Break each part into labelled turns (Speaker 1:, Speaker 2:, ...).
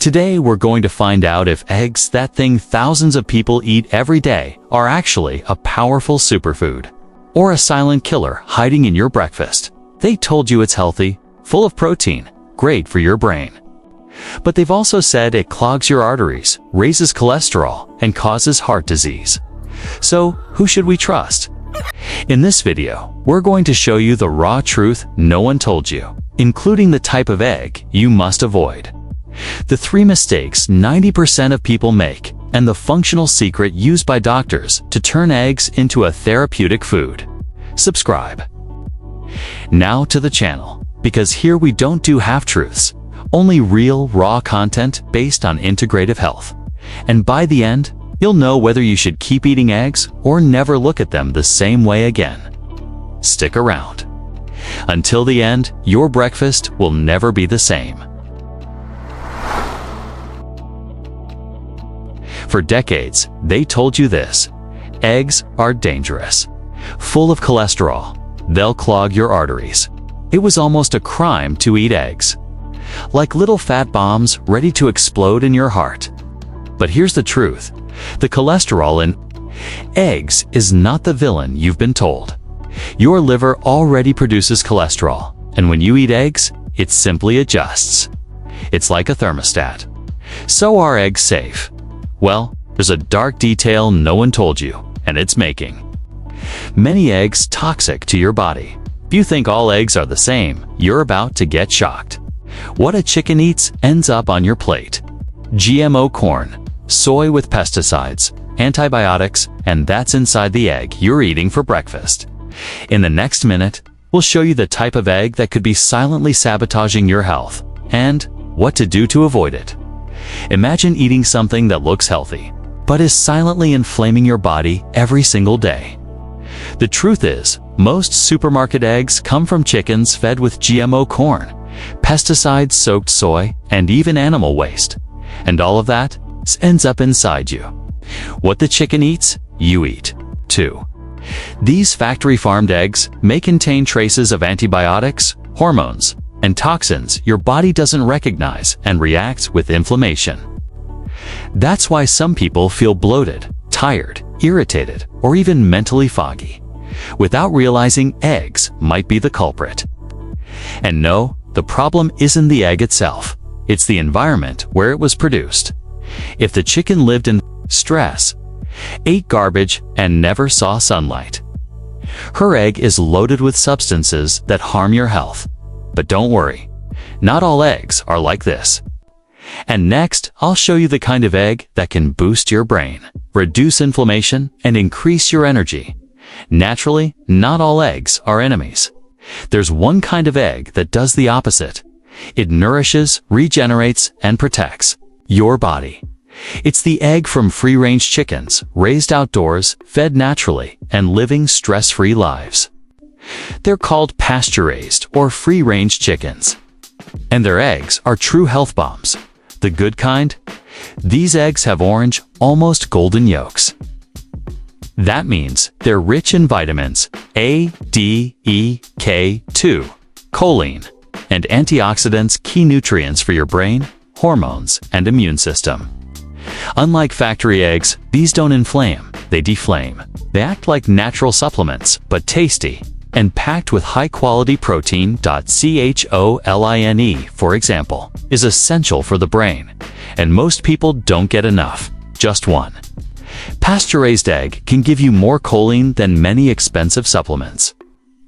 Speaker 1: Today we're going to find out if eggs, that thing thousands of people eat every day, are actually a powerful superfood, or a silent killer hiding in your breakfast. They told you it's healthy, full of protein, great for your brain. But they've also said it clogs your arteries, raises cholesterol, and causes heart disease. So, who should we trust? In this video, we're going to show you the raw truth no one told you, including the type of egg you must avoid, the 3 mistakes 90% of people make, and the functional secret used by doctors to turn eggs into a therapeutic food. Subscribe now to the channel, because here we don't do half-truths, only real, raw content based on integrative health. And by the end, you'll know whether you should keep eating eggs or never look at them the same way again. Stick around. Until the end, your breakfast will never be the same. For decades, they told you this: eggs are dangerous, full of cholesterol, they'll clog your arteries. It was almost a crime to eat eggs, like little fat bombs ready to explode in your heart. But here's the truth: the cholesterol in eggs is not the villain you've been told. Your liver already produces cholesterol, and when you eat eggs, it simply adjusts. It's like a thermostat. So are eggs safe? Well, there's a dark detail no one told you, and it's making many eggs toxic to your body. If you think all eggs are the same, you're about to get shocked. What a chicken eats ends up on your plate. GMO corn, soy with pesticides, antibiotics, and that's inside the egg you're eating for breakfast. In the next minute, we'll show you the type of egg that could be silently sabotaging your health, and what to do to avoid it. Imagine eating something that looks healthy, but is silently inflaming your body every single day. The truth is, most supermarket eggs come from chickens fed with GMO corn, pesticide-soaked soy, and even animal waste. And all of that ends up inside you. What the chicken eats, you eat, too. These factory-farmed eggs may contain traces of antibiotics, hormones, and toxins your body doesn't recognize and reacts with inflammation. That's why some people feel bloated, tired, irritated, or even mentally foggy, without realizing eggs might be the culprit. And no, the problem isn't the egg itself. It's the environment where it was produced. If the chicken lived in stress, ate garbage, and never saw sunlight, her egg is loaded with substances that harm your health. But don't worry, not all eggs are like this. And next, I'll show you the kind of egg that can boost your brain, reduce inflammation, and increase your energy. Naturally, not all eggs are enemies. There's one kind of egg that does the opposite. It nourishes, regenerates, and protects your body. It's the egg from free-range chickens, raised outdoors, fed naturally, and living stress-free lives. They're called pasture-raised or free-range chickens. And their eggs are true health bombs. The good kind? These eggs have orange, almost golden yolks. That means they're rich in vitamins A, D, E, K2, choline, and antioxidants, key nutrients for your brain, hormones, and immune system. Unlike factory eggs, these don't inflame, they deflame. They act like natural supplements, but tasty, and packed with high-quality protein. Choline, for example, is essential for the brain, and most people don't get enough, just one. Pasture-raised egg can give you more choline than many expensive supplements.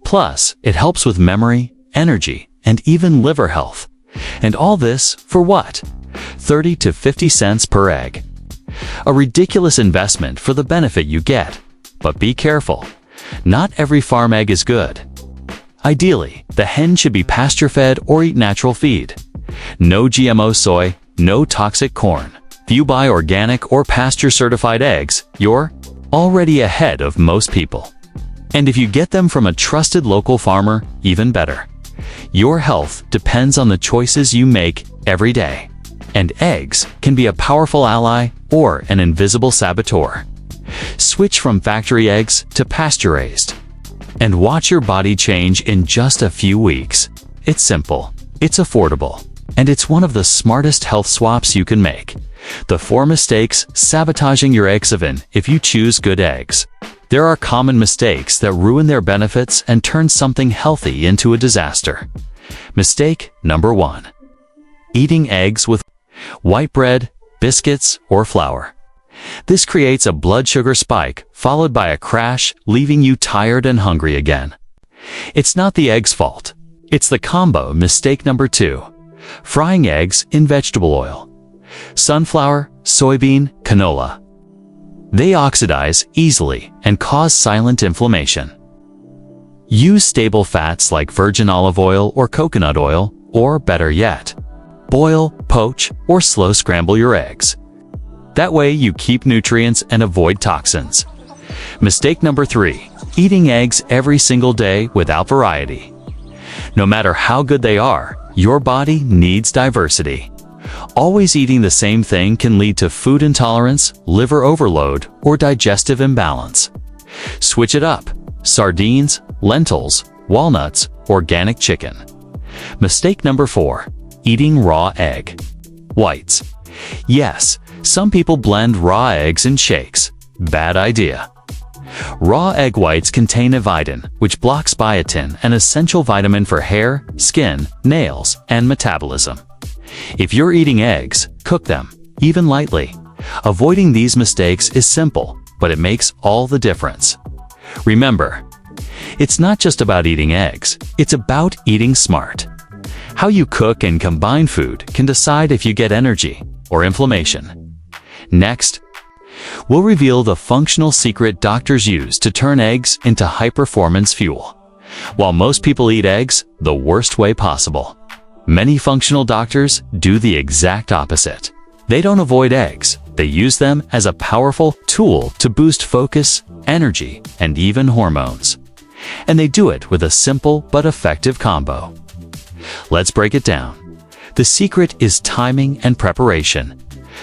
Speaker 1: Plus, it helps with memory, energy, and even liver health. And all this for what? 30 to 50 cents per egg. A ridiculous investment for the benefit you get. But be careful. Not every farm egg is good. Ideally, the hen should be pasture-fed or eat natural feed. No GMO soy, no toxic corn. If you buy organic or pasture-certified eggs, you're already ahead of most people. And if you get them from a trusted local farmer, even better. Your health depends on the choices you make every day. And eggs can be a powerful ally or an invisible saboteur. Switch from factory eggs to pasture-raised, and watch your body change in just a few weeks. It's simple, it's affordable, And it's one of the smartest health swaps you can make. The 4 mistakes sabotaging your eggs oven if you choose good eggs. There are common mistakes that ruin their benefits and turn something healthy into a disaster. Mistake number 1. Eating eggs with white bread, biscuits, or flour. This creates a blood sugar spike followed by a crash, leaving you tired and hungry again. It's not the egg's fault. It's the combo. Mistake number 2. Frying eggs in vegetable oil. Sunflower, soybean, canola. They oxidize easily and cause silent inflammation. Use stable fats like virgin olive oil or coconut oil, or better yet, boil, poach, or slow scramble your eggs. That way you keep nutrients and avoid toxins. Mistake number 3. Eating eggs every single day without variety. No matter how good they are, your body needs diversity. Always eating the same thing can lead to food intolerance, liver overload, or digestive imbalance. Switch it up. Sardines, lentils, walnuts, organic chicken. Mistake number 4. Eating raw egg whites. Yes, some people blend raw eggs in shakes. Bad idea. Raw egg whites contain avidin, which blocks biotin, an essential vitamin for hair, skin, nails, and metabolism. If you're eating eggs, cook them, even lightly. Avoiding these mistakes is simple, but it makes all the difference. Remember, it's not just about eating eggs, it's about eating smart. How you cook and combine food can decide if you get energy or inflammation. Next, we'll reveal the functional secret doctors use to turn eggs into high-performance fuel. While most people eat eggs the worst way possible, many functional doctors do the exact opposite. They don't avoid eggs. They use them as a powerful tool to boost focus, energy, and even hormones. And they do it with a simple but effective combo. Let's break it down. The secret is timing and preparation.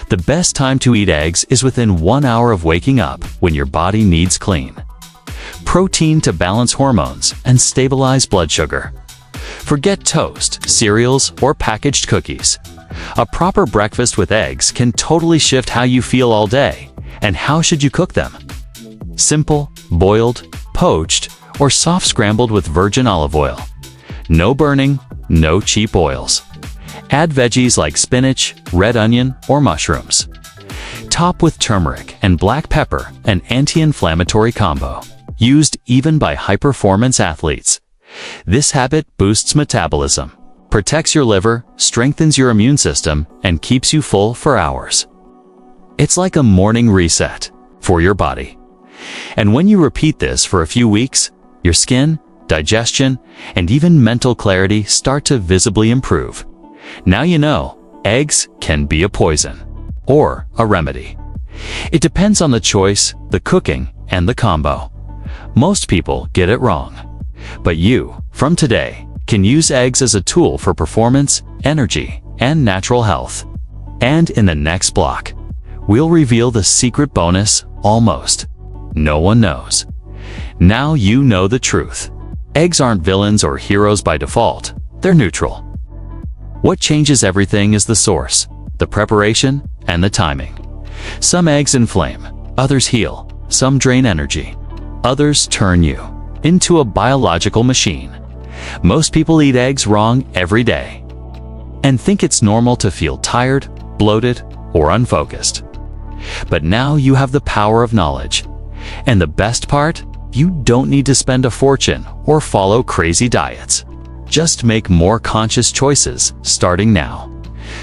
Speaker 1: The best time to eat eggs is within 1 hour of waking up, when your body needs clean protein to balance hormones and stabilize blood sugar. Forget toast, cereals, or packaged cookies. A proper breakfast with eggs can totally shift how you feel all day. And how should you cook them? Simple, boiled, poached, or soft scrambled with virgin olive oil. No burning, no cheap oils. Add veggies like spinach, red onion, or mushrooms. Top with turmeric and black pepper, an anti-inflammatory combo, used even by high-performance athletes. This habit boosts metabolism, protects your liver, strengthens your immune system, and keeps you full for hours. It's like a morning reset for your body. And when you repeat this for a few weeks, your skin, digestion, and even mental clarity start to visibly improve. Now you know, eggs can be a poison or a remedy. It depends on the choice, the cooking, and the combo. Most people get it wrong. But you, from today, can use eggs as a tool for performance, energy, and natural health. And in the next block, we'll reveal the secret bonus almost no one knows. Now you know the truth. Eggs aren't villains or heroes by default. They're neutral. What changes everything is the source, the preparation, and the timing. Some eggs inflame, others heal, some drain energy, others turn you into a biological machine. Most people eat eggs wrong every day and think it's normal to feel tired, bloated, or unfocused. But now you have the power of knowledge. And the best part, you don't need to spend a fortune or follow crazy diets. Just make more conscious choices starting now.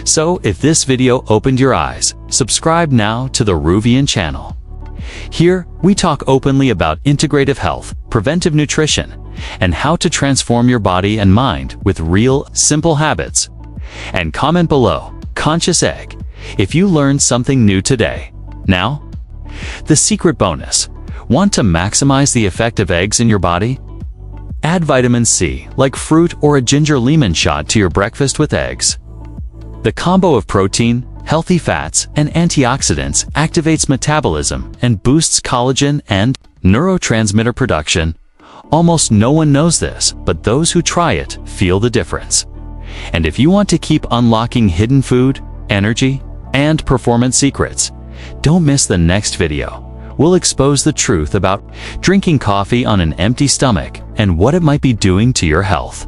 Speaker 1: So if this video opened your eyes, subscribe now to the Ruvian channel. Here, we talk openly about integrative health, preventive nutrition, and how to transform your body and mind with real, simple habits. And comment below, conscious egg, if you learned something new today. Now, the secret bonus. Want to maximize the effect of eggs in your body? Add vitamin C, like fruit or a ginger lemon shot to your breakfast with eggs. The combo of protein, healthy fats, and antioxidants activates metabolism and boosts collagen and neurotransmitter production. Almost no one knows this, but those who try it feel the difference. And if you want to keep unlocking hidden food, energy, and performance secrets, don't miss the next video. We'll expose the truth about drinking coffee on an empty stomach and what it might be doing to your health.